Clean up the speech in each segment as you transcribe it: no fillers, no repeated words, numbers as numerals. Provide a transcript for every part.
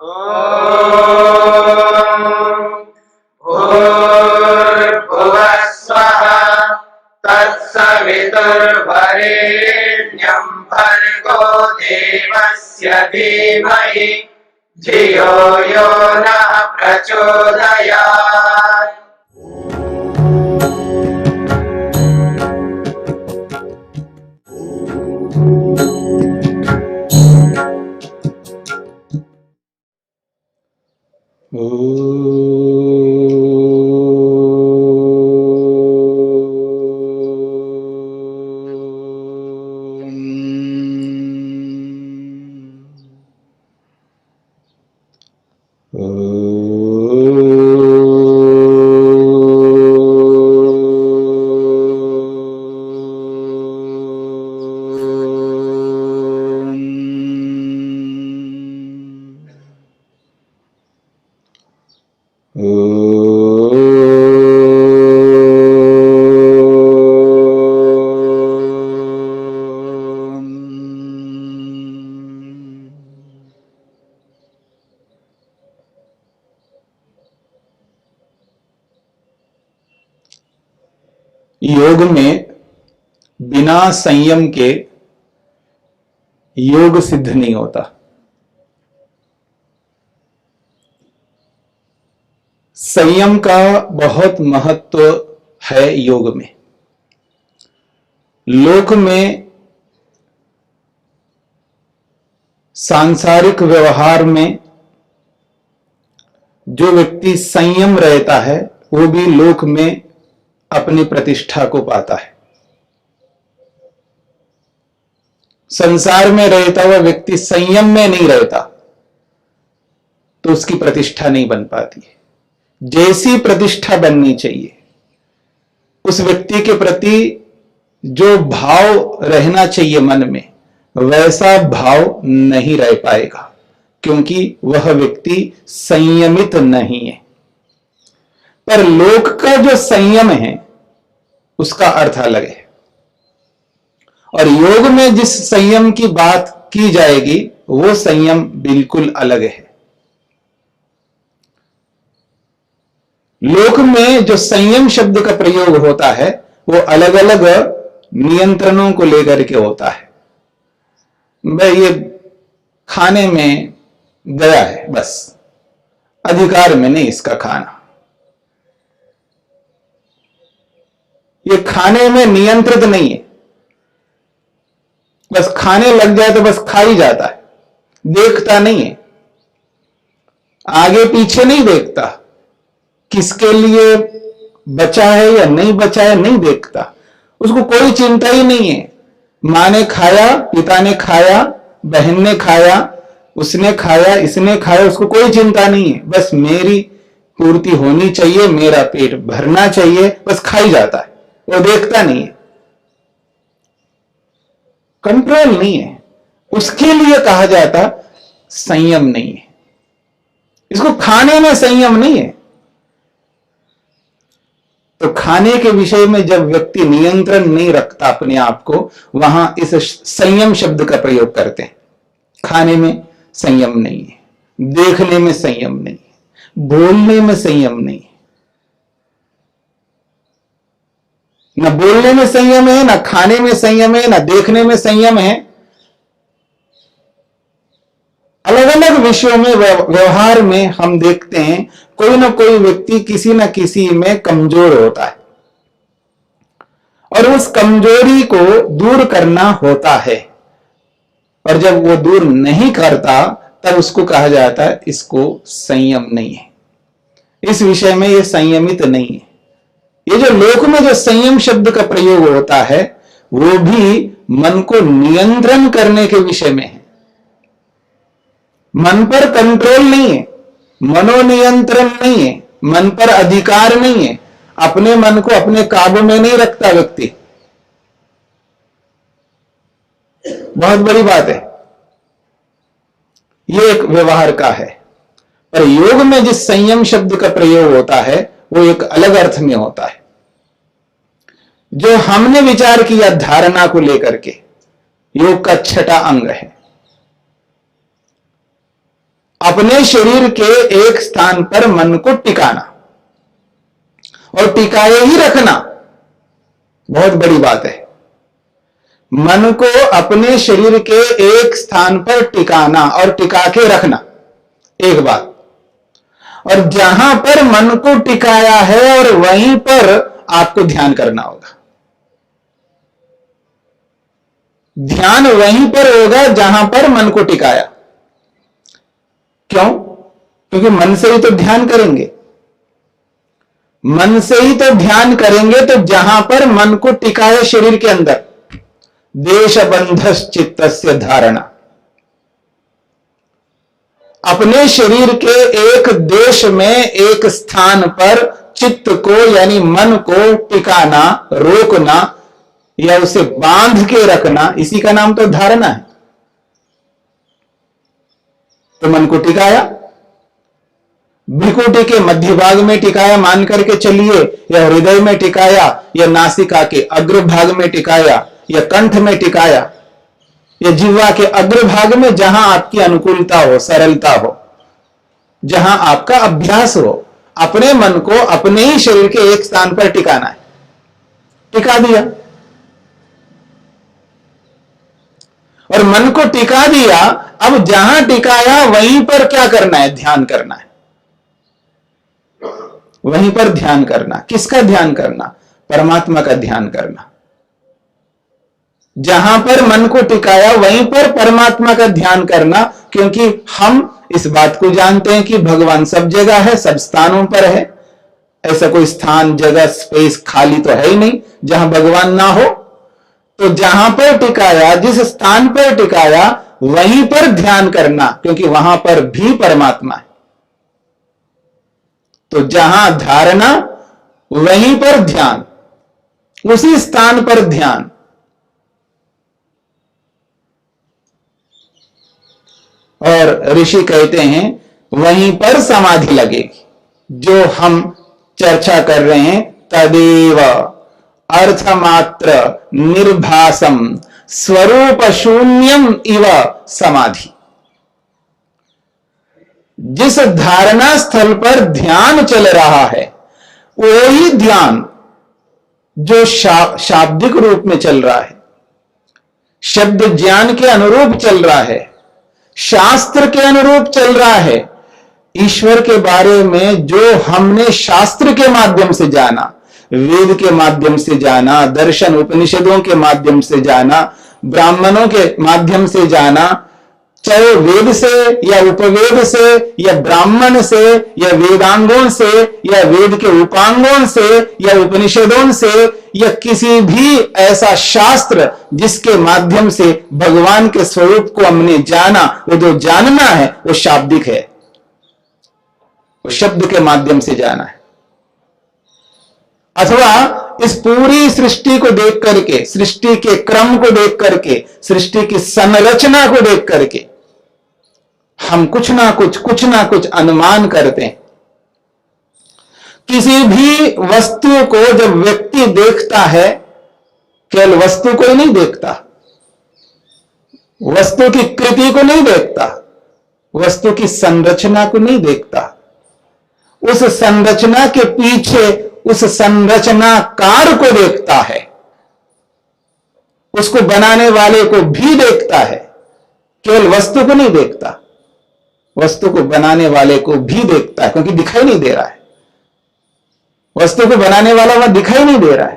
भूर्भुवः स्वः तत्सवितुर्वरेण्यं भर्गो देवस्य धीमहि धियो यो नः प्रचोदयात्। योग में बिना संयम के योग सिद्ध नहीं होता। संयम का बहुत महत्व है योग में। लोक में सांसारिक व्यवहार में जो व्यक्ति संयम रहता है वो भी लोक में अपनी प्रतिष्ठा को पाता है। संसार में रहता हुआ व्यक्ति संयम में नहीं रहता तो उसकी प्रतिष्ठा नहीं बन पाती है। जैसी प्रतिष्ठा बननी चाहिए उस व्यक्ति के प्रति जो भाव रहना चाहिए मन में वैसा भाव नहीं रह पाएगा, क्योंकि वह व्यक्ति संयमित नहीं है। पर लोक का जो संयम है उसका अर्थ अलग है, और योग में जिस संयम की बात की जाएगी वो संयम बिल्कुल अलग है। लोक में जो संयम शब्द का प्रयोग होता है वो अलग अलग नियंत्रणों को लेकर के होता है। भाई ये खाने में गया है, बस अधिकार में नहीं इसका खाना, ये खाने में नियंत्रित नहीं है, बस खाने लग जाए तो बस खा ही जाता है, देखता नहीं है, आगे पीछे नहीं देखता, किसके लिए बचा है या नहीं बचा है नहीं देखता, उसको कोई चिंता ही नहीं है। मां ने खाया, पिता ने खाया, बहन ने खाया, उसने खाया, इसने खाया, उसको कोई चिंता नहीं है, बस मेरी पूर्ति होनी चाहिए, मेरा पेट भरना चाहिए, बस खाई जाता है, वो देखता नहीं है, कंट्रोल नहीं है। उसके लिए कहा जाता संयम नहीं है। इसको खाने में संयम नहीं है। तो खाने के विषय में जब व्यक्ति नियंत्रण नहीं रखता अपने आप को, वहां इस संयम शब्द का प्रयोग करते हैं। खाने में संयम नहीं है, देखने में संयम नहीं है, बोलने में संयम नहीं है। ना बोलने में संयम है, ना खाने में संयम है, ना देखने में संयम है। अलग अलग विषयों में व्यवहार में हम देखते हैं कोई ना कोई व्यक्ति किसी ना किसी में कमजोर होता है, और उस कमजोरी को दूर करना होता है, और जब वो दूर नहीं करता तब उसको कहा जाता है इसको संयम नहीं है, इस विषय में ये संयमित नहीं है। ये जो लोक में जो संयम शब्द का प्रयोग होता है वो भी मन को नियंत्रण करने के विषय में है। मन पर कंट्रोल नहीं है, मनोनियंत्रण नहीं है, मन पर अधिकार नहीं है, अपने मन को अपने काबू में नहीं रखता व्यक्ति। बहुत बड़ी बात है, ये एक व्यवहार का है। पर योग में जिस संयम शब्द का प्रयोग होता है वो एक अलग अर्थ में होता है, जो हमने विचार किया धारणा को लेकर के योग का छठा अंग है। अपने शरीर के एक स्थान पर मन को टिकाना और टिकाए ही रखना बहुत बड़ी बात है। मन को अपने शरीर के एक स्थान पर टिकाना और टिका के रखना एक बात, और जहां पर मन को टिकाया है और वहीं पर आपको ध्यान करना होगा। ध्यान वहीं पर होगा जहां पर मन को टिकाया। क्यों? क्योंकि मन से ही तो ध्यान करेंगे, मन से ही तो ध्यान करेंगे, तो जहां पर मन को टिकाए शरीर के अंदर, देशबंधस चित्तस्य धारणा, अपने शरीर के एक देश में एक स्थान पर चित्त को यानी मन को टिकाना, रोकना या उसे बांध के रखना, इसी का नाम तो धारणा है। तो मन को टिकाया, भ्रिकुटी के मध्य भाग में टिकाया मान करके चलिए, या हृदय में टिकाया, या नासिका के अग्रभाग में टिकाया, या कंठ में टिकाया, या जिह्वा के अग्रभाग में, जहां आपकी अनुकूलता हो, सरलता हो, जहां आपका अभ्यास हो, अपने मन को अपने ही शरीर के एक स्थान पर टिकाना है। टिका दिया और मन को टिका दिया, अब जहां टिकाया वहीं पर क्या करना है? ध्यान करना है। वहीं पर ध्यान करना। किसका ध्यान करना? परमात्मा का ध्यान करना। जहां पर मन को टिकाया वहीं पर परमात्मा का ध्यान करना, क्योंकि हम इस बात को जानते हैं कि भगवान सब जगह है, सब स्थानों पर है। ऐसा कोई स्थान, जगह, स्पेस खाली तो है ही नहीं जहां भगवान ना हो। तो जहां पर टिकाया, जिस स्थान पर टिकाया, वहीं पर ध्यान करना, क्योंकि वहां पर भी परमात्मा है। तो जहां धारणा वहीं पर ध्यान, उसी स्थान पर ध्यान। और ऋषि कहते हैं वहीं पर समाधि लगेगी। जो हम चर्चा कर रहे हैं, तदेव अर्थमात्र निर्भासम स्वरूप शून्यम इव समाधि। जिस धारणा स्थल पर ध्यान चल रहा है, वही ध्यान जो शाब्दिक रूप में चल रहा है, शब्द ज्ञान के अनुरूप चल रहा है, शास्त्र के अनुरूप चल रहा है, ईश्वर के बारे में जो हमने शास्त्र के माध्यम से जाना, वेद के माध्यम से जाना, दर्शन उपनिषदों के माध्यम से जाना, ब्राह्मणों के माध्यम से जाना, चाहे वेद से या उपवेद से या ब्राह्मण से या वेदांगों से या वेद के उपांगों से या उपनिषदों से या किसी भी ऐसा शास्त्र जिसके माध्यम से भगवान के स्वरूप को हमने जाना, वो जो जानना है वो शाब्दिक है, वो शब्द के माध्यम से जाना है। अथवा इस पूरी सृष्टि को देख करके, सृष्टि के क्रम को देख करके, सृष्टि की संरचना को देख करके हम कुछ ना कुछ अनुमान करते हैं। किसी भी वस्तु को जब व्यक्ति देखता है, केवल वस्तु को ही नहीं देखता, वस्तु की कृति को नहीं देखता, वस्तु की संरचना को नहीं देखता, उस संरचना के पीछे उस संरचनाकार को देखता है, उसको बनाने वाले को भी देखता है। केवल वस्तु को नहीं देखता, वस्तु को बनाने वाले को भी देखता है, क्योंकि दिखाई नहीं दे रहा है। वस्तु को बनाने वाला वह दिखाई नहीं दे रहा है,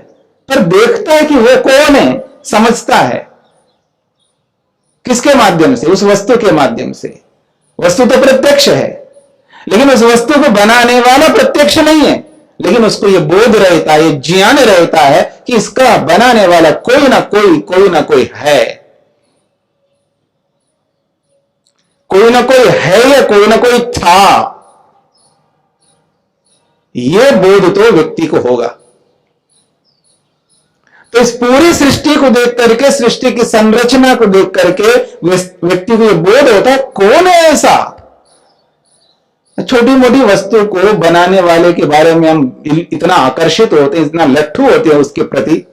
पर देखता है कि वो कौन है, समझता है। किसके माध्यम से? उस वस्तु के माध्यम से। वस्तु तो प्रत्यक्ष है, लेकिन उस वस्तु को बनाने वाला प्रत्यक्ष नहीं है, लेकिन उसको यह बोध रहता है, यह ज्ञान रहता है कि इसका बनाने वाला कोई ना कोई है, कोई ना कोई है या कोई ना कोई था। यह बोध तो व्यक्ति को होगा। तो इस पूरी सृष्टि को देख करके, सृष्टि की संरचना को देख करके व्यक्ति को यह बोध होता है, कौन है ऐसा। छोटी मोटी वस्तु को बनाने वाले के बारे में हम इतना आकर्षित होते हैं, इतना लट्ठू होते हैं उसके प्रति।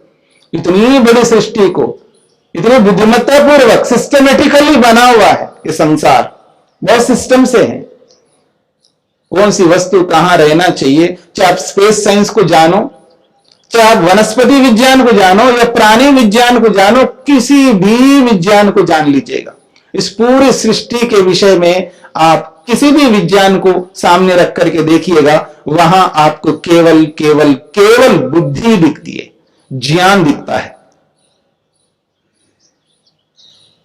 इतनी बड़ी सृष्टि को इतनी बुद्धिमत्ता पूर्वक सिस्टमेटिकली बना हुआ है ये संसार, बहुत सिस्टम से है। कौन सी वस्तु कहां रहना चाहिए, चाहे आप स्पेस साइंस को जानो, चाहे आप वनस्पति विज्ञान को जानो या प्राणी विज्ञान को जानो, किसी भी विज्ञान को जान लीजिएगा, इस पूरी सृष्टि के विषय में आप किसी भी विज्ञान को सामने रख करके देखिएगा, वहां आपको केवल केवल केवल बुद्धि दिखती है, ज्ञान दिखता है।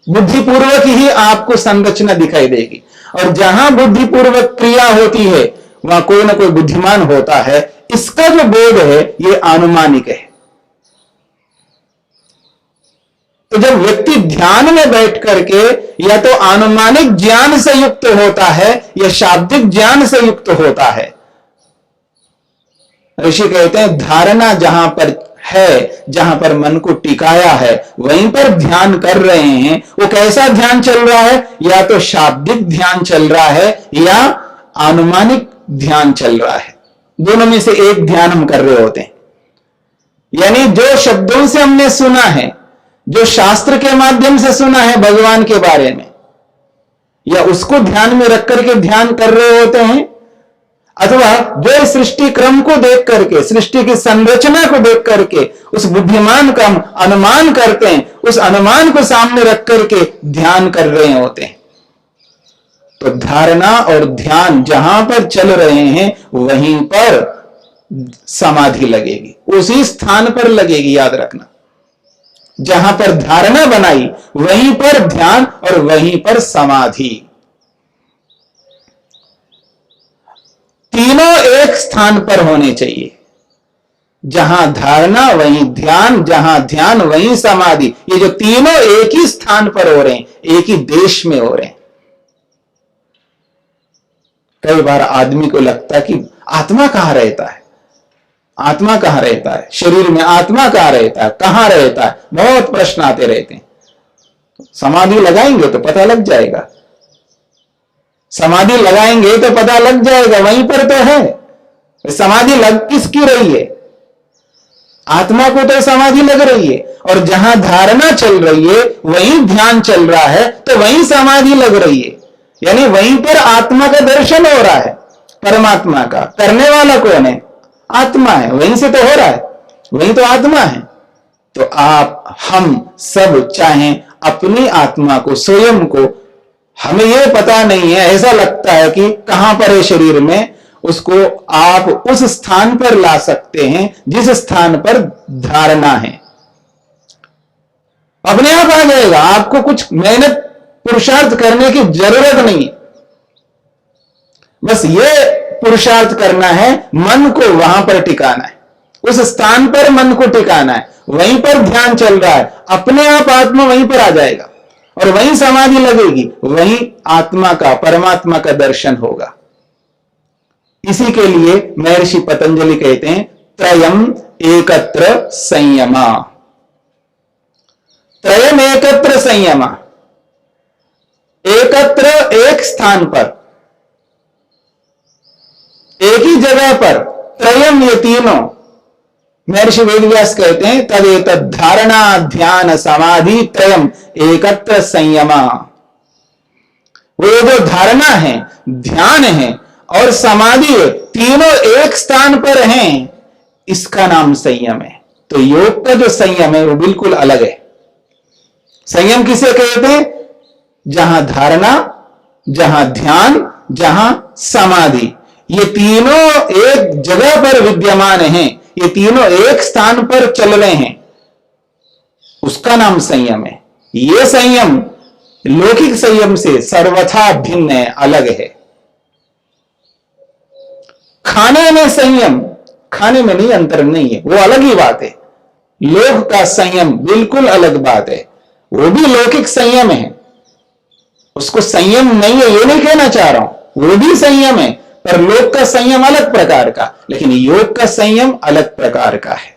बुद्धिपूर्वक ही आपको संरचना दिखाई देगी, और जहां बुद्धिपूर्वक क्रिया होती है वहां कोई ना कोई बुद्धिमान होता है। इसका जो बोध है ये अनुमानिक है। तो जब व्यक्ति ध्यान में बैठ करके या तो अनुमानिक ज्ञान से युक्त होता है या शाब्दिक ज्ञान से युक्त होता है, ऋषि कहते हैं धारणा जहां पर है, जहां पर मन को टिकाया है, वहीं पर ध्यान कर रहे हैं। वो कैसा ध्यान चल रहा है, या तो शाब्दिक ध्यान चल रहा है या अनुमानिक ध्यान चल रहा है। दोनों में से एक ध्यान हम कर रहे होते हैं। यानी जो शब्दों से हमने सुना है, जो शास्त्र के माध्यम से सुना है भगवान के बारे में, या उसको ध्यान में रख करके ध्यान कर रहे होते हैं, अथवा जो सृष्टि क्रम को देख करके, सृष्टि की संरचना को देख करके उस बुद्धिमान का हम अनुमान करते हैं, उस अनुमान को सामने रख करके ध्यान कर रहे होते हैं। तो धारणा और ध्यान जहां पर चल रहे हैं वहीं पर समाधि लगेगी, उसी स्थान पर लगेगी, याद रखना। जहां पर धारणा बनाई वहीं पर ध्यान और वहीं पर समाधि, तीनों एक स्थान पर होने चाहिए। जहां धारणा वहीं ध्यान, जहां ध्यान वहीं समाधि। ये जो तीनों एक ही स्थान पर हो रहे हैं, एक ही देश में हो रहे हैं। कई बार आदमी को लगता है कि आत्मा कहां रहता है, आत्मा कहां रहता है, शरीर में आत्मा कहां रहता है, कहां रहता है, बहुत प्रश्न आते रहते हैं। समाधि लगाएंगे तो पता लग जाएगा, समाधि लगाएंगे तो पता लग जाएगा, वहीं पर तो है। समाधि लग किसकी रही है, आत्मा को तो समाधि लग रही है, और जहां धारणा चल रही है वहीं ध्यान चल रहा है, तो वहीं समाधि लग रही है। यानी वहीं पर आत्मा का दर्शन हो रहा है, परमात्मा का। करने वाला कौन है, आत्मा है, वहीं से तो हो रहा है, वहीं तो आत्मा है। तो आप हम सब चाहें अपनी आत्मा को, स्वयं को, हमें यह पता नहीं है, ऐसा लगता है कि कहां पर है शरीर में, उसको आप उस स्थान पर ला सकते हैं जिस स्थान पर धारणा है। अपने आप आ जाएगा, आपको कुछ मेहनत पुरुषार्थ करने की जरूरत नहीं। बस ये पुरुषार्थ करना है, मन को वहां पर टिकाना है, उस स्थान पर मन को टिकाना है, वहीं पर ध्यान चल रहा है, अपने आप आत्मा वहीं पर आ जाएगा और वहीं समाधि लगेगी, वहीं आत्मा का, परमात्मा का दर्शन होगा। इसी के लिए महर्षि पतंजलि कहते हैं त्रयम एकत्र संयमा, त्रयम एकत्र संयमा, एकत्र एक स्थान पर, एक ही जगह पर, त्रयम ये तीनों। महर्षि वेदव्यास कहते हैं तदेतद धारणा ध्यान समाधि त्रयम एकत्र संयमा। वो जो धारणा है, ध्यान है और समाधि है, तीनों एक स्थान पर हैं, इसका नाम संयम है। तो योग का जो संयम है वो बिल्कुल अलग है। संयम किसे कहते हैं, जहां धारणा, जहां ध्यान, जहां समाधि, ये तीनों एक जगह पर विद्यमान हैं, ये तीनों एक स्थान पर चल रहे हैं, उसका नाम संयम है। ये संयम लौकिक संयम से सर्वथा भिन्न है, अलग है। खाने में संयम, खाने में नहीं, अंतर नहीं है, वो अलग ही बात है। लोक का संयम बिल्कुल अलग बात है, वो भी लौकिक संयम है, उसको संयम नहीं है ये नहीं कहना चाह रहा हूं, वो भी संयम है, पर लोक का संयम अलग प्रकार का, लेकिन योग का संयम अलग प्रकार का है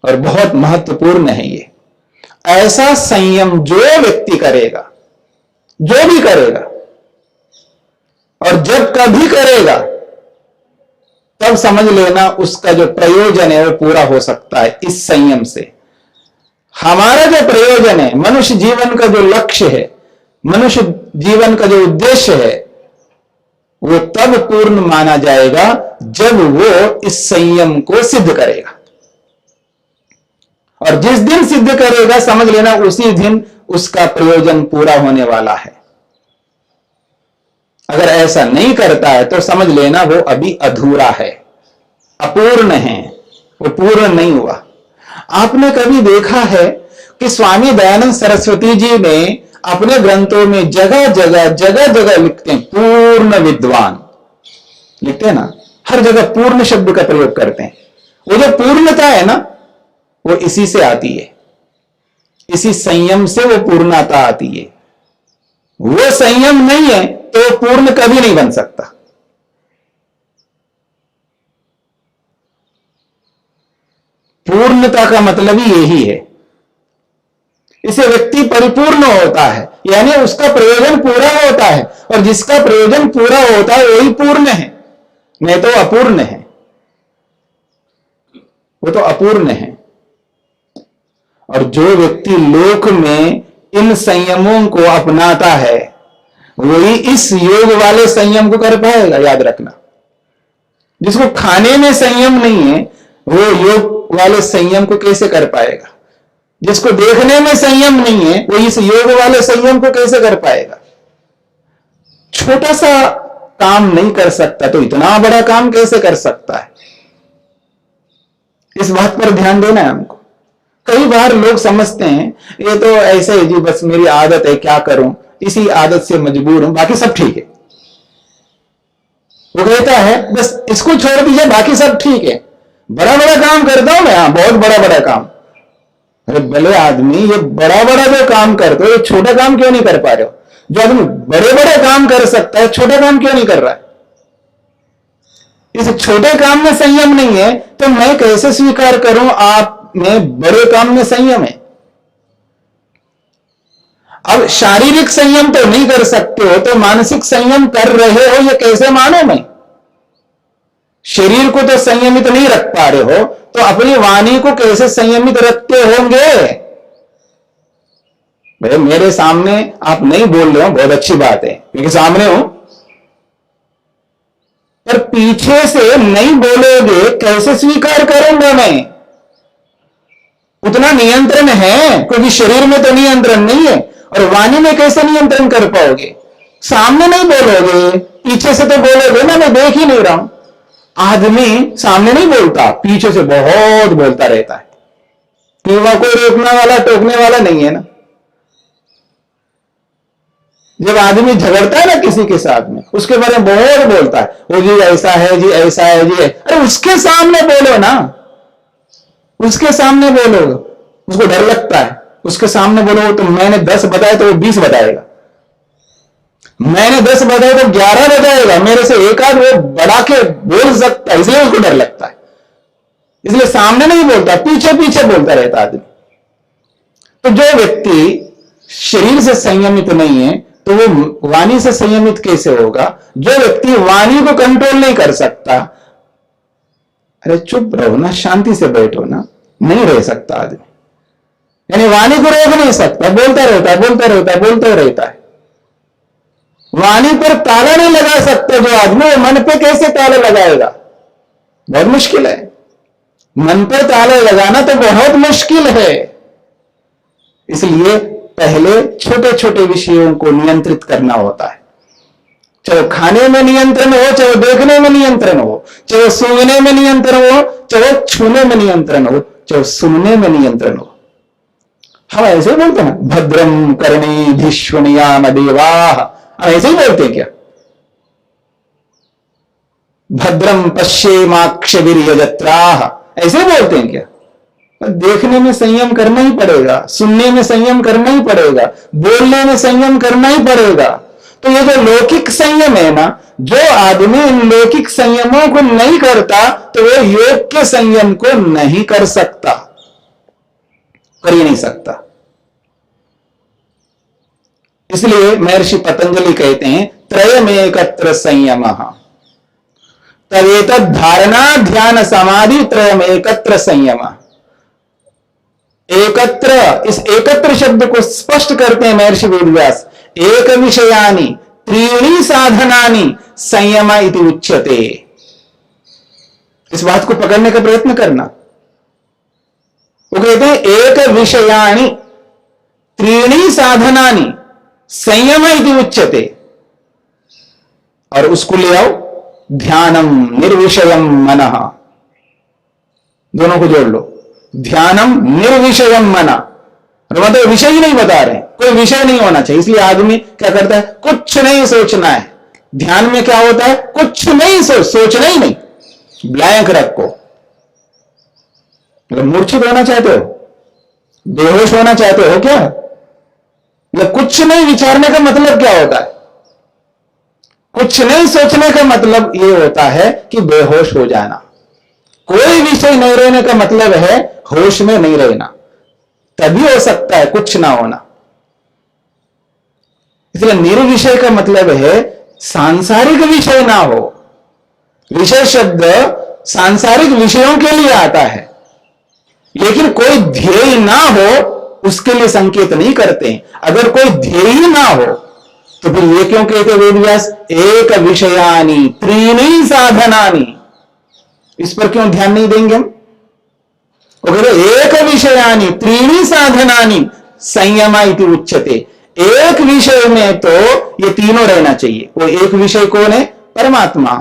और बहुत महत्वपूर्ण है ये। ऐसा संयम जो व्यक्ति करेगा, जो भी करेगा और जब कभी करेगा, तब समझ लेना उसका जो प्रयोजन है वो पूरा हो सकता है इस संयम से। हमारा जो प्रयोजन है, मनुष्य जीवन का जो लक्ष्य है, मनुष्य जीवन का जो उद्देश्य है वो तब पूर्ण माना जाएगा जब वो इस संयम को सिद्ध करेगा। और जिस दिन सिद्ध करेगा समझ लेना उसी दिन उसका प्रयोजन पूरा होने वाला है। अगर ऐसा नहीं करता है तो समझ लेना वो अभी अधूरा है, अपूर्ण है, वो पूर्ण नहीं हुआ। आपने कभी देखा है कि स्वामी दयानंद सरस्वती जी ने अपने ग्रंथों में जगह जगह लिखते हैं पूर्ण विद्वान, लिखते हैं ना, हर जगह पूर्ण शब्द का प्रयोग करते हैं। वो जो पूर्णता है ना वो इसी से आती है, इसी संयम से वो पूर्णता आती है। वो संयम नहीं है तो पूर्ण कभी नहीं बन सकता। पूर्णता का मतलब ही यही है, इसे व्यक्ति परिपूर्ण होता है, यानी उसका प्रयोजन पूरा होता है, और जिसका प्रयोजन पूरा होता है वही पूर्ण है, नहीं तो अपूर्ण है, वो तो अपूर्ण है। और जो व्यक्ति लोक में इन संयमों को अपनाता है वही इस योग वाले संयम को कर पाएगा, याद रखना। जिसको खाने में संयम नहीं है वो योग वाले संयम को कैसे कर पाएगा? जिसको देखने में संयम नहीं है वो इस योग वाले संयम को कैसे कर पाएगा? छोटा सा काम नहीं कर सकता तो इतना बड़ा काम कैसे कर सकता है? इस बात पर ध्यान देना है हमको। कई बार लोग समझते हैं ये तो ऐसे ही जी, बस मेरी आदत है, क्या करूं, इसी आदत से मजबूर हूं, बाकी सब ठीक है। वो कहता है बस इसको छोड़ दीजिए, बाकी सब ठीक है, बड़ा बड़ा काम करता हूं मैं, हाँ बहुत बड़ा बड़ा काम। अरे भले आदमी, ये बड़ा बड़ा जो काम करते हो ये छोटा काम क्यों नहीं कर पा रहे हो? जो आदमी बड़े बड़े काम कर सकता है छोटे काम क्यों नहीं कर रहा है? इस छोटे काम में संयम नहीं है तो मैं कैसे स्वीकार करूं आप में बड़े काम में संयम है? अब शारीरिक संयम तो नहीं कर सकते हो तो मानसिक संयम कर रहे हो ये कैसे मानो मैं? शरीर को तो संयमित नहीं रख पा रहे हो तो अपनी वाणी को कैसे संयमित रखते होंगे? भाई मेरे सामने आप नहीं बोल रहे हो, बहुत अच्छी बात है क्योंकि सामने हो, पर पीछे से नहीं बोलोगे कैसे स्वीकार करूंगा मैं? उतना नियंत्रण है क्योंकि शरीर में तो नियंत्रण नहीं है, और वाणी में कैसे नियंत्रण कर पाओगे? सामने नहीं बोलोगे, पीछे से तो बोलोगे ना, मैं देख ही नहीं रहा हूं। आदमी सामने नहीं बोलता, पीछे से बहुत बोलता रहता है, क्यों? वहां कोई रोकने वाला टोकने वाला नहीं है ना। जब आदमी झगड़ता है ना किसी के साथ में, उसके बारे में बहुत बोलता है, वो जी ऐसा है जी, ऐसा है जी। अरे उसके सामने बोलो ना, उसके सामने बोलो, उसको डर लगता है। उसके सामने बोलो तो मैंने 10 बताए तो वो 20 बताएगा, मैंने 10 बताए तो 11 बताएगा, मेरे से एक आध वो बढ़ा के बोल सकता है, इसलिए उसको डर लगता है, इसलिए सामने नहीं बोलता, पीछे पीछे बोलता रहता आदमी। तो जो व्यक्ति शरीर से संयमित नहीं है तो वो वाणी से संयमित कैसे होगा? जो व्यक्ति वाणी को कंट्रोल नहीं कर सकता, अरे चुप रहो ना, शांति से बैठो ना, नहीं रह सकता आदमी। यानी वाणी को रोक नहीं सकता, बोलता रहता है, बोलता रहता है, बोलता रहता है। वाणी पर ताला नहीं लगा सकता जो आदमी, वो मन पे कैसे ताला लगाएगा? बहुत मुश्किल है। मन पे ताला लगाना तो बहुत मुश्किल है। इसलिए पहले छोटे छोटे विषयों को नियंत्रित करना होता है। चाहे खाने में नियंत्रण हो, चाहे देखने में नियंत्रण हो, चाहे सूंघने में नियंत्रण हो, चाहे छूने में नियंत्रण हो, चाहे सुनने में नियंत्रण हो। हम ऐसे बोलते हैं भद्रम कर्णेभिष्वणयाम देवाः, हम ऐसे ही बोलते हैं क्या? भद्रम पश्येमाक्षभिर्यजत्राः, ऐसे बोलते हैं क्या? देखने में संयम करना ही पड़ेगा, सुनने में संयम करना ही पड़ेगा, बोलने में संयम करना ही पड़ेगा। तो ये जो लौकिक संयम है ना, जो आदमी इन लौकिक संयमों को नहीं करता तो वो योग के संयम को नहीं कर सकता, कर ही नहीं सकता। इसलिए महर्षि पतंजलि कहते हैं त्रयमेकत्र संयमः, तदेतद् धारणा ध्यान समाधि त्रयमेकत्र संयमः। एकत्र, इस एकत्र शब्द को स्पष्ट करते हैं महर्षि वेदव्यास। एक विषयानि त्रीणि साधनानि संयम इति उच्यते। इस बात को पकड़ने का प्रयत्न करना। वो कहते हैं एक विषयानि त्रीणि साधनानि संयम इति उच्यते, और उसको ले आओ ध्यानम निर्विषयम मनः, दोनों को जोड़ लो। ध्यानम निर्विषयम मनः, मतलब विषय ही नहीं बता रहे, कोई विषय नहीं होना चाहिए। इसलिए आदमी क्या करता है, कुछ नहीं सोचना है। ध्यान में क्या होता है, कुछ नहीं सोचना ही नहीं, ब्लैंक रखो। मतलब मूर्छित होना चाहते हो, बेहोश होना चाहते हो क्या? मतलब कुछ नहीं विचारने का मतलब क्या होता है? कुछ नहीं सोचने का मतलब यह होता है कि बेहोश हो जाना। कोई विषय नहीं रहने का मतलब है होश में नहीं रहना, तभी हो सकता है कुछ ना होना। इसलिए निर्विषय का मतलब है सांसारिक विषय ना हो। विषय शब्द सांसारिक विषयों के लिए आता है, लेकिन कोई ध्येय ना हो उसके लिए संकेत नहीं करते। अगर कोई ध्येय ना हो तो फिर ये क्यों कहते वेद व्यास एक विषयानि त्रीणि साधनानि, इस पर क्यों ध्यान नहीं देंगे हम? वो कहते एक विषयानि त्रीणि साधनानि संयम इति उच्यते। एक विषय में तो ये तीनों रहना चाहिए। वो एक विषय कौन है? परमात्मा,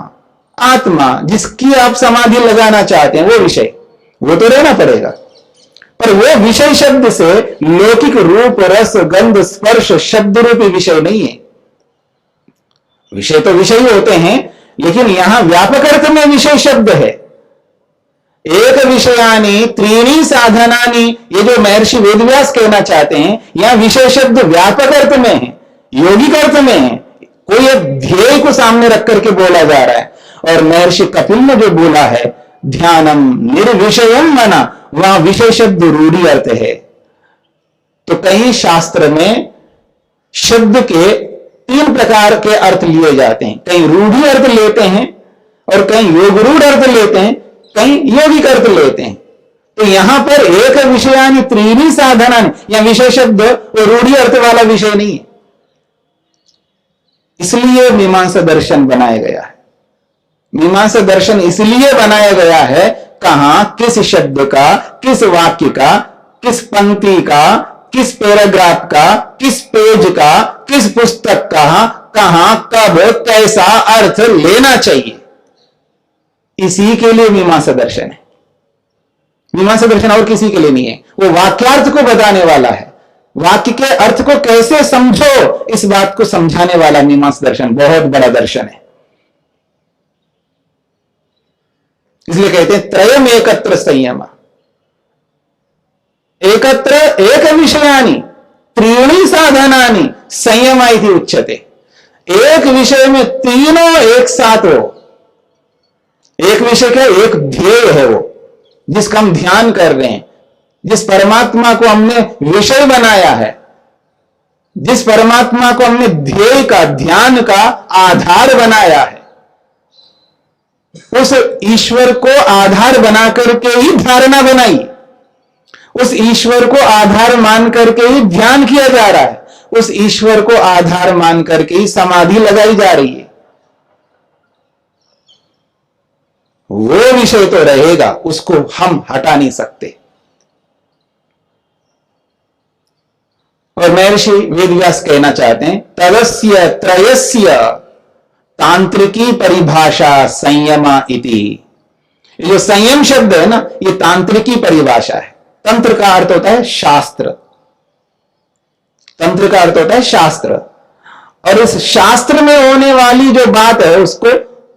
आत्मा, जिसकी आप समाधि लगाना चाहते हैं वो विषय, वो तो रहना पड़ेगा। पर वो विषय शब्द से लौकिक रूप रस गंध स्पर्श शब्द रूपी विषय नहीं है। विषय तो विषय होते हैं, लेकिन यहां व्यापक अर्थ में विषय शब्द है। एक विषयानि त्रीणि साधनानि, ये जो महर्षि वेदव्यास कहना चाहते हैं, यह विषय शब्द व्यापक अर्थ में है, यौगिक अर्थ में है। कोई एक ध्येय को सामने रख करके बोला जा रहा है। और महर्षि कपिल ने जो बोला है ध्यानम निर्विषयम मना, वहां विषय शब्द रूढ़ी अर्थ है। तो कहीं शास्त्र में शब्द के तीन प्रकार के अर्थ लिए जाते हैं। कहीं रूढ़ी अर्थ लेते हैं, और कहीं योगरूढ़ अर्थ लेते हैं, कहीं यौगिक अर्थ लेते हैं। तो यहां पर एक विषयानि त्रीणि साधनानि, या विषय शब्द वो रूढ़ी अर्थ वाला विषय नहीं है। इसलिए मीमांसा दर्शन बनाया गया है। मीमांसा दर्शन इसलिए बनाया गया है, कहां किस शब्द का, किस वाक्य का, किस पंक्ति का, किस पैराग्राफ का, किस पेज का, किस पुस्तक का, कहां कब कैसा अर्थ लेना चाहिए, इसी के लिए मीमांसा दर्शन है। मीमांसा दर्शन और किसी के लिए नहीं है। वो वाक्यार्थ को बताने वाला है, वाक्य के अर्थ को कैसे समझो इस बात को समझाने वाला मीमांसा दर्शन बहुत बड़ा दर्शन है। इसलिए कहते हैं त्रयम एकत्र संयम, एकत्र एक विषयानि त्रीणि साधनानि संयम इति उच्यते। एक विषय में तीनों एक साथ हो। एक विषय क्या, एक ध्येय है वो जिसका हम ध्यान कर रहे हैं, जिस परमात्मा को हमने विषय बनाया है, जिस परमात्मा को हमने ध्येय का, ध्यान का आधार बनाया है, उस ईश्वर को आधार बना करके ही धारणा बनाई, उस ईश्वर को आधार मान करके ही ध्यान किया जा रहा है, उस ईश्वर को आधार मान करके ही समाधि लगाई जा रही है। वो विषय तो रहेगा, उसको हम हटा नहीं सकते। और महर्षि वेदव्यास कहना चाहते हैं तदस्य त्रयस्य तांत्रिकी परिभाषा संयम इति। ये जो संयम शब्द है ना, ये तांत्रिकी परिभाषा है। तंत्र का अर्थ होता है शास्त्र, तंत्र का अर्थ होता है शास्त्र, और इस शास्त्र में होने वाली जो बात है उसको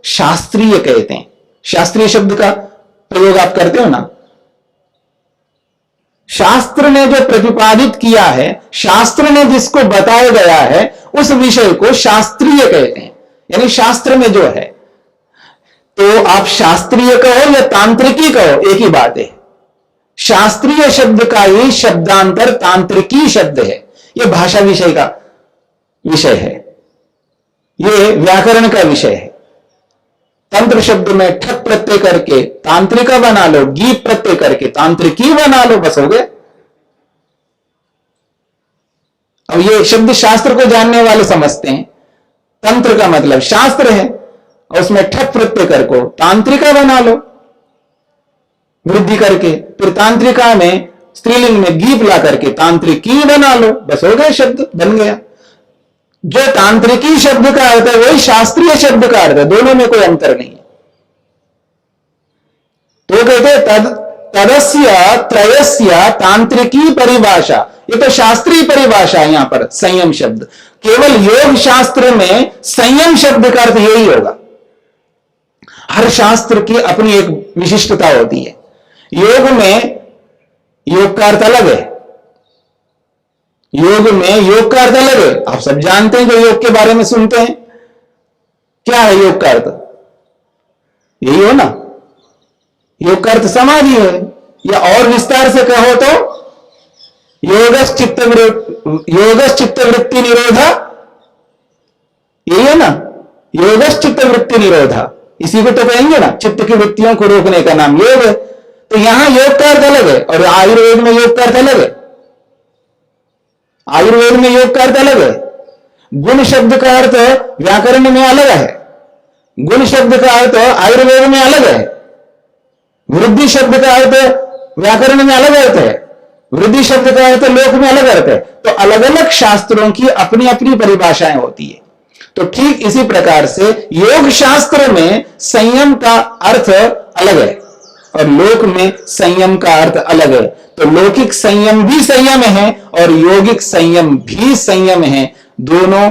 शास्त्रीय कहते हैं। शास्त्रीय शब्द का प्रयोग आप करते हो ना, शास्त्र ने जो प्रतिपादित किया है, शास्त्र ने जिसको बताया गया है, उस विषय को शास्त्रीय कहते हैं। यानी शास्त्र में जो है, तो आप शास्त्रीय कहो या तांत्रिकी कहो, एक ही बात है। शास्त्रीय शब्द का ही शब्दांतर तांत्रिकी शब्द है। यह भाषा विषय का विषय है, यह व्याकरण का विषय है। तंत्र शब्द में ठक प्रत्यय करके तांत्रिका बना लो, गीत प्रत्यय करके तांत्रिकी बना लो, बस हो गए। अब ये शब्द शास्त्र को जानने वाले समझते हैं, तंत्र का मतलब शास्त्र है और उसमें ठक प्रत्यय कर को तांत्रिका बना लो वृद्धि करके, फिर तांत्रिका में स्त्रीलिंग में गीप ला करके तांत्रिकी बना लो, बस हो गया, शब्द बन गया। जो तांत्रिकी शब्द का अर्थ है वही शास्त्रीय शब्द का अर्थ है, दोनों में कोई अंतर नहीं है। तो कहते हैं तदस्य त्रयस्य तांत्रिकी परिभाषा, ये तो शास्त्रीय परिभाषा है। यहां पर संयम शब्द, केवल योग शास्त्र में संयम शब्द का अर्थ यही होगा। हर शास्त्र की अपनी एक विशिष्टता होती है। योग में योग का अर्थ अलग है, योग में योग का अर्थ अलग है। आप सब जानते हैं जो योग के बारे में सुनते हैं, क्या है योग का अर्थ? यही हो ना, योग का अर्थ समाधि है, या और विस्तार से कहो तो योगस चित्त वृत्ति निरोधा, यही है ना, योगस चित्त वृत्ति निरोधा, इसी को तो कहेंगे ना, चित्त की वृत्तियों को रोकने का नाम योग है। तो यहां योग का अर्थ अलग है और आयुर्वेद में योग का अर्थ अलग है। आयुर्वेद में योग का अर्थ अलग है। गुण शब्द का अर्थ व्याकरण में अलग है, गुण शब्द का अर्थ आयुर्वेद में अलग है। वृद्धि शब्द का अर्थ व्याकरण में अलग अर्थ है, वृद्धि शब्द का अर्थ लोक में अलग अर्थ है। तो अलग अलग शास्त्रों की अपनी अपनी परिभाषाएं होती है। तो ठीक इसी प्रकार से योग शास्त्र में संयम का अर्थ अलग है और लोक में संयम का अर्थ अलग है। तो लौकिक संयम भी संयम है और योगिक संयम भी संयम है, दोनों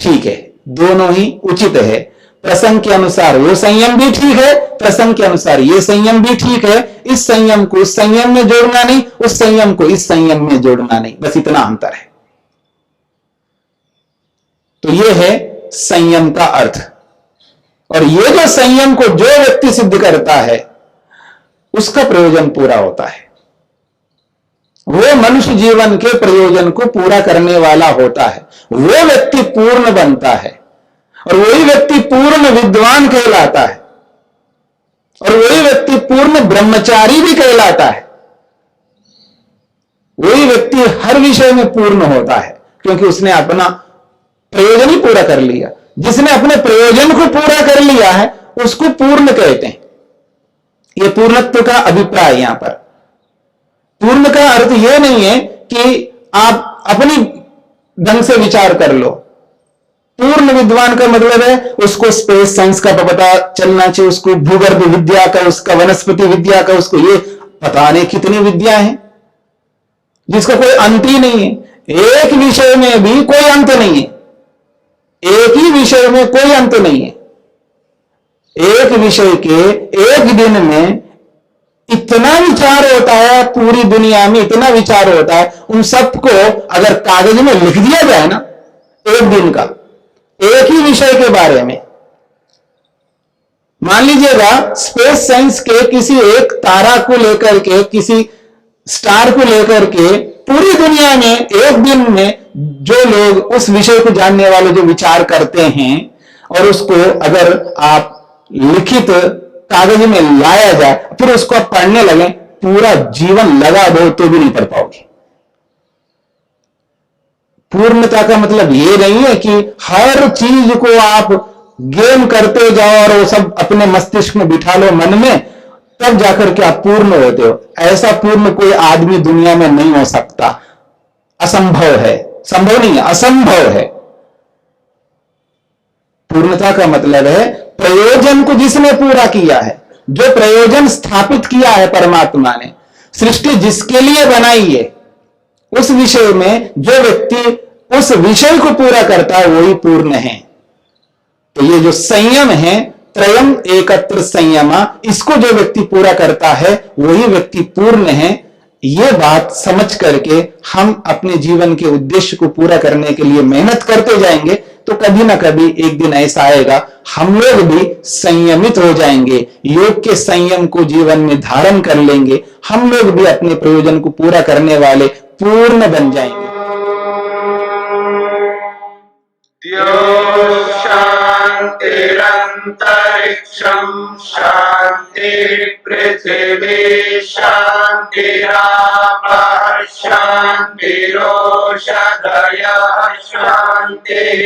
ठीक है, दोनों ही उचित है। प्रसंग के अनुसार वो संयम भी ठीक है, प्रसंग के अनुसार ये संयम भी ठीक है। इस संयम को उस संयम में जोड़ना नहीं, उस संयम को इस संयम में जोड़ना नहीं, बस इतना अंतर है। तो ये है संयम का अर्थ। और ये जो संयम को जो व्यक्ति सिद्ध करता है उसका प्रयोजन पूरा होता है, वो मनुष्य जीवन के प्रयोजन को पूरा करने वाला होता है, वो व्यक्ति पूर्ण बनता है और वही व्यक्ति पूर्ण विद्वान कहलाता है और वही व्यक्ति पूर्ण ब्रह्मचारी भी कहलाता है। वही व्यक्ति हर विषय में पूर्ण होता है क्योंकि उसने अपना प्रयोजन ही पूरा कर लिया। जिसने अपने प्रयोजन को पूरा कर लिया है उसको पूर्ण कहते हैं। यह पूर्णत्व का अभिप्राय यहां पर। पूर्ण का अर्थ यह नहीं है कि आप अपनी ढंग से विचार कर लो। पूर्ण विद्वान का मतलब है उसको स्पेस साइंस का पता चलना चाहिए, उसको भूगर्भ विद्या का, उसका वनस्पति विद्या का, उसको ये पता नहीं कितनी विद्या है जिसका कोई अंत ही नहीं है। एक विषय में भी कोई अंत नहीं है, एक ही विषय में कोई अंत नहीं है। एक विषय के एक दिन में इतना विचार होता है, पूरी दुनिया में इतना विचार होता है, उन सबको अगर कागज में लिख दिया जाए ना एक दिन का, एक ही विषय के बारे में, मान लीजिएगा स्पेस साइंस के किसी एक तारा को लेकर के, किसी स्टार को लेकर के पूरी दुनिया में एक दिन में जो लोग उस विषय को जानने वाले जो विचार करते हैं और उसको अगर आप लिखित कागज में लाया जाए फिर उसको आप पढ़ने लगे, पूरा जीवन लगा दो तो भी नहीं पढ़ पाओगे। पूर्णता का मतलब यह नहीं है कि हर चीज को आप गेम करते जाओ और वो सब अपने मस्तिष्क में बिठा लो मन में, तब जाकर के आप पूर्ण होते हो। ऐसा पूर्ण कोई आदमी दुनिया में नहीं हो सकता, असंभव है। संभव नहीं है, असंभव है। पूर्णता का मतलब है प्रयोजन को जिसने पूरा किया है, जो प्रयोजन स्थापित किया है परमात्मा ने, सृष्टि जिसके लिए बनाई है, उस विषय में जो व्यक्ति उस विषय को पूरा करता है वही पूर्ण है। तो ये जो संयम है, त्रयम एकत्र संयमा, इसको जो व्यक्ति पूरा करता है वही व्यक्ति पूर्ण है। ये बात समझ करके हम अपने जीवन के उद्देश्य को पूरा करने के लिए मेहनत करते जाएंगे तो कभी ना कभी एक दिन ऐसा आएगा हम लोग भी संयमित हो जाएंगे, योग के संयम को जीवन में धारण कर लेंगे, हम लोग भी अपने प्रयोजन को पूरा करने वाले पूर्ण बन जाएंगे। शांतिरंतरिक्षं शांति पृथ्वी शांतिरापः शान्तिरोषधयः शान्तिः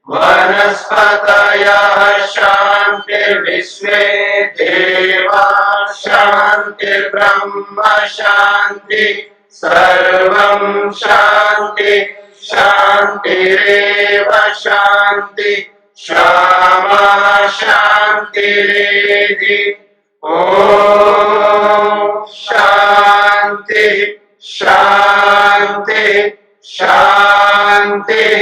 वनस्पतयः शान्तिर्विश्वे देवा शान्तिर्ब्रह्म शान्ति सर्वं शान्ति शान्तिरेव शान्ति क्षमा शान्तिरेधि ॐ शान्ति शान्ति शान्तिः